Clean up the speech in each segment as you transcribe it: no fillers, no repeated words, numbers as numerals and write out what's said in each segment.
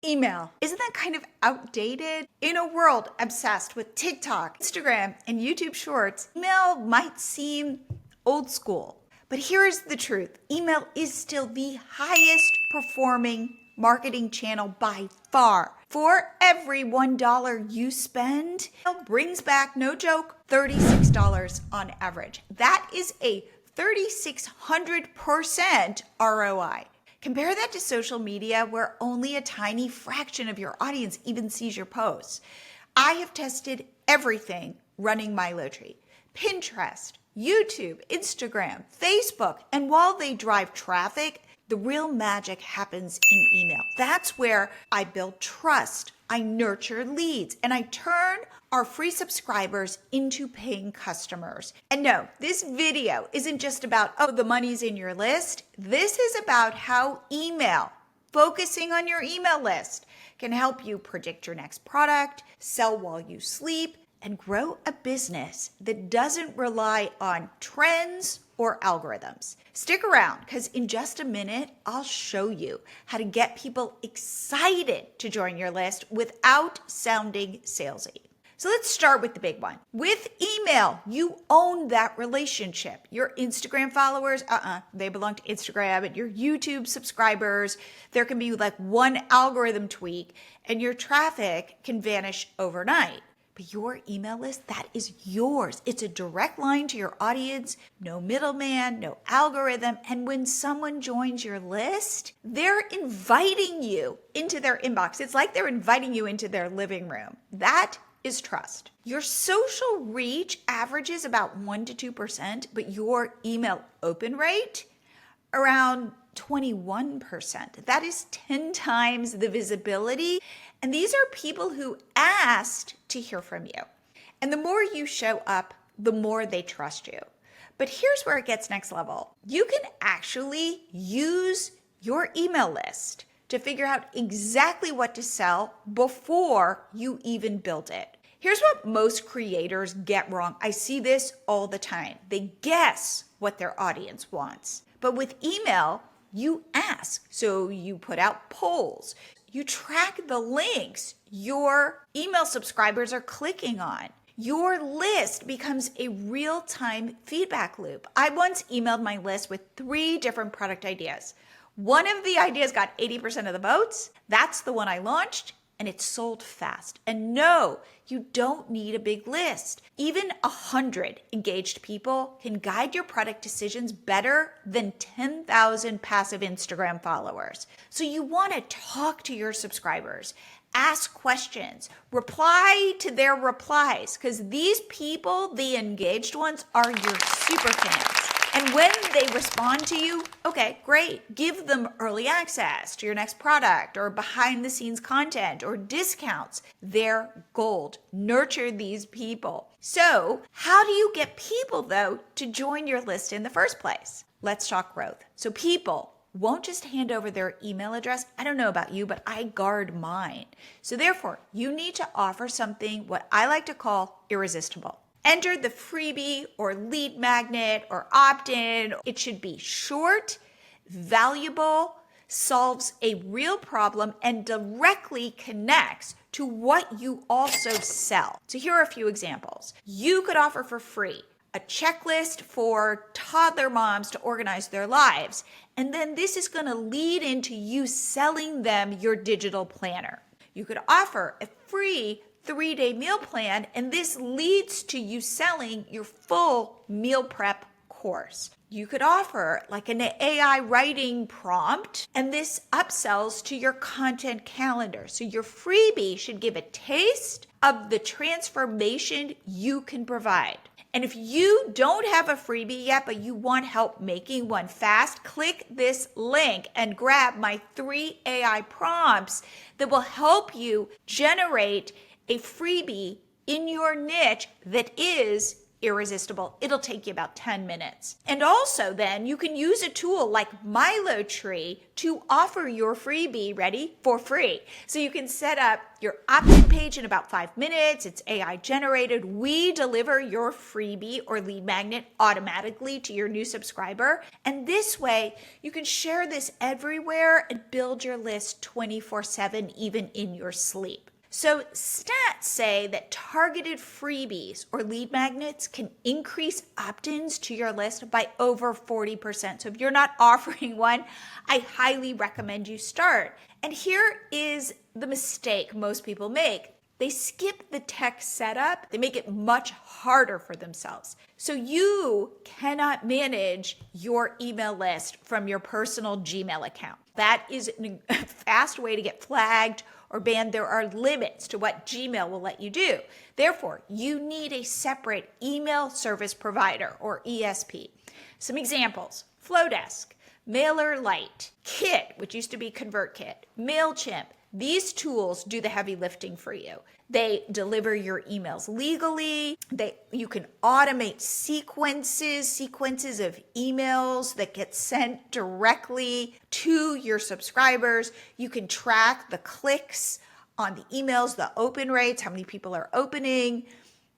Email. Isn't that kind of outdated? In a world obsessed with TikTok, Instagram, and YouTube Shorts, email might seem old school. But here's the truth. Email is still the highest performing marketing channel by far. For every $1 you spend, it brings back, no joke, $36 on average. That is a 3,600% ROI. Compare that to social media where only a tiny fraction of your audience even sees your posts. I have tested everything running MiloTree: Pinterest, YouTube, Instagram, Facebook, and while they drive traffic, the real magic happens in email. That's where I build trust, I nurture leads, and I turn our free subscribers into paying customers. And no, this video isn't just about, oh, the money's in your list. This is about how email, focusing on your email list, can help you predict your next product, sell while you sleep, and grow a business that doesn't rely on trends or algorithms. Stick around, because in just a minute, I'll show you how to get people excited to join your list without sounding salesy. So let's start with the big one. With email, you own that relationship. Your Instagram followers, they belong to Instagram, and your YouTube subscribers, there can be like one algorithm tweak and your traffic can vanish overnight. But your email list, that is yours. It's a direct line to your audience, no middleman, no algorithm. And when someone joins your list, they're inviting you into their inbox. It's like they're inviting you into their living room. That is trust. Your social reach averages about 1 to 2%, but your email open rate around 21%. That is 10 times the visibility. And these are people who asked to hear from you. And the more you show up, the more they trust you. But here's where it gets next level. You can actually use your email list to figure out exactly what to sell before you even build it. Here's what most creators get wrong. I see this all the time. They guess what their audience wants. But with email, you ask. So you put out polls. You track the links your email subscribers are clicking on. Your list becomes a real-time feedback loop. I once emailed my list with 3 different product ideas. One of the ideas got 80% of the votes. That's the one I launched, and it sold fast. And no, you don't need a big list. Even 100 engaged people can guide your product decisions better than 10,000 passive Instagram followers. So you want to talk to your subscribers, ask questions, reply to their replies, because these people, the engaged ones, are your super fans. And when they respond to you, okay, great. Give them early access to your next product or behind the scenes content or discounts. They're gold. Nurture these people. So how do you get people, though, to join your list in the first place? Let's talk growth. So people won't just hand over their email address. I don't know about you, but I guard mine. So therefore, you need to offer something what I like to call irresistible. Enter the freebie or lead magnet or opt-in. It should be short, valuable, solves a real problem, and directly connects to what you also sell. So here are a few examples. You could offer for free a checklist for toddler moms to organize their lives. And then this is going to lead into you selling them your digital planner. You could offer a free 3-day meal plan, and this leads to you selling your full meal prep course. You could offer like an AI writing prompt, and this upsells to your content calendar. So your freebie should give a taste of the transformation you can provide. And if you don't have a freebie yet, but you want help making one fast, click this link and grab my 3 AI prompts that will help you generate a freebie in your niche that is irresistible. It'll take you about 10 minutes. And also then you can use a tool like MiloTree to offer your freebie, ready, for free. So you can set up your opt-in page in about 5 minutes. It's AI generated. We deliver your freebie or lead magnet automatically to your new subscriber. And this way you can share this everywhere and build your list 24/7, even in your sleep. So stats say that targeted freebies or lead magnets can increase opt-ins to your list by over 40%. So if you're not offering one, I highly recommend you start. And here is the mistake most people make. They skip the tech setup. They make it much harder for themselves. So you cannot manage your email list from your personal Gmail account. That is a fast way to get flagged or banned. There are limits to what Gmail will let you do. Therefore, you need a separate email service provider or ESP. Some examples: Flowdesk, MailerLite, Kit, which used to be ConvertKit, MailChimp. These tools do the heavy lifting for you. They deliver your emails legally. You can automate sequences of emails that get sent directly to your subscribers. You can track the clicks on the emails, the open rates, how many people are opening.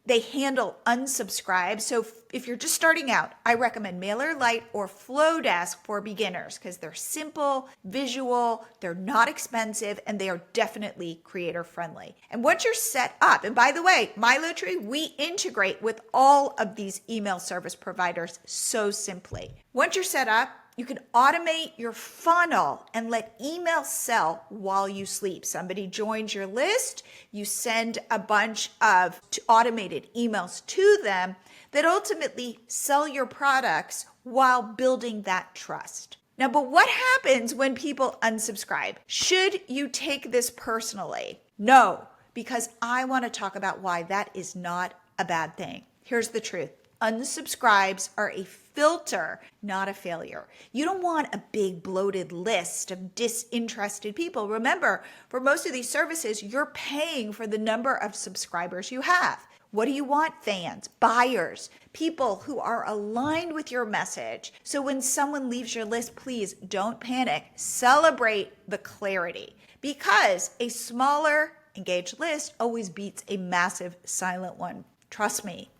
They handle unsubscribes. So if you're just starting out, I recommend MailerLite or Flowdesk for beginners because they're simple, visual, they're not expensive, and they are definitely creator friendly. And once you're set up, and by the way, MiloTree, we integrate with all of these email service providers so simply. Once you're set up, you can automate your funnel and let email sell while you sleep. Somebody joins your list, you send a bunch of automated emails to them that ultimately sell your products while building that trust. Now, but what happens when people unsubscribe? Should you take this personally? No, because I want to talk about why that is not a bad thing. Here's the truth. Unsubscribes are a filter, not a failure. You don't want a big bloated list of disinterested people. Remember, for most of these services, you're paying for the number of subscribers you have. What do you want? Fans, buyers, people who are aligned with your message. So when someone leaves your list, please don't panic. Celebrate the clarity, because a smaller engaged list always beats a massive silent one. Trust me.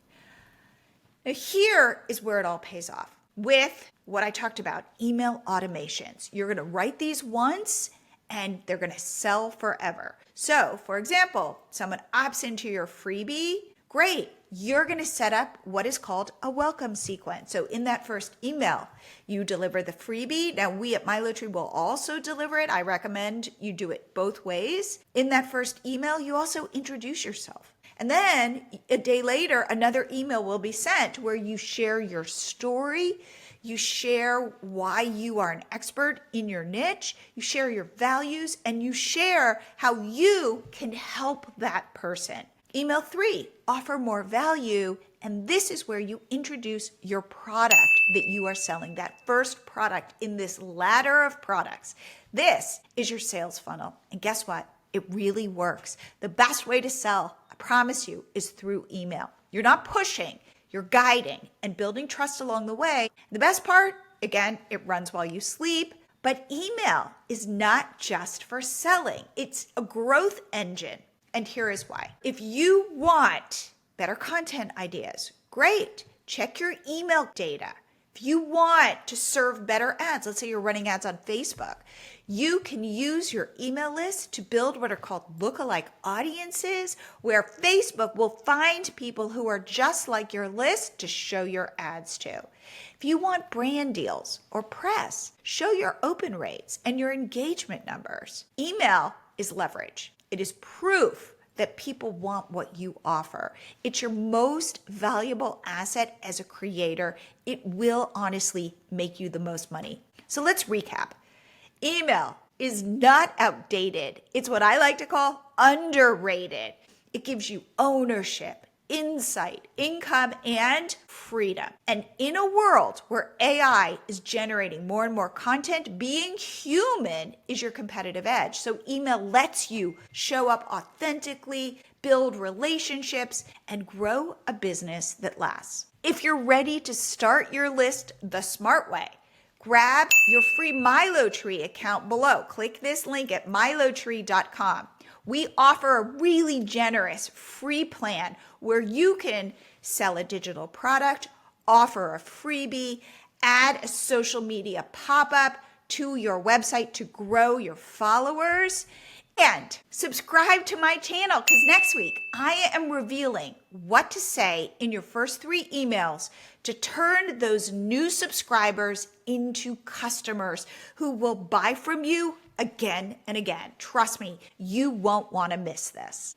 Now, here is where it all pays off with what I talked about, email automations. You're going to write these once and they're going to sell forever. So, for example, someone opts into your freebie. Great. You're going to set up what is called a welcome sequence. So in that first email, you deliver the freebie. Now, we at MiloTree will also deliver it. I recommend you do it both ways. In that first email, you also introduce yourself. And then a day later, another email will be sent where you share your story, you share why you are an expert in your niche, you share your values, and you share how you can help that person. Email 3, offer more value, and this is where you introduce your product that you are selling, that first product in this ladder of products. This is your sales funnel, and guess what? It really works. The best way to sell, I promise you, is through email. You're not pushing, you're guiding and building trust along the way. The best part, again, it runs while you sleep, but email is not just for selling. It's a growth engine. And here is why. If you want better content ideas, great. Check your email data. If you want to serve better ads, let's say you're running ads on Facebook, you can use your email list to build what are called lookalike audiences, where Facebook will find people who are just like your list to show your ads to. If you want brand deals or press, show your open rates and your engagement numbers. Email is leverage. It is proof that people want what you offer. It's your most valuable asset as a creator. It will honestly make you the most money. So let's recap. Email is not outdated. It's what I like to call underrated. It gives you ownership, insight, income, and freedom. And in a world where AI is generating more and more content, being human is your competitive edge. So email lets you show up authentically, build relationships, and grow a business that lasts. If you're ready to start your list the smart way, grab your free MiloTree account below. Click this link at milotree.com. We offer a really generous free plan where you can sell a digital product, offer a freebie, add a social media pop-up to your website to grow your followers, and subscribe to my channel because next week I am revealing what to say in your first 3 emails to turn those new subscribers into customers who will buy from you again and again. Trust me, you won't want to miss this.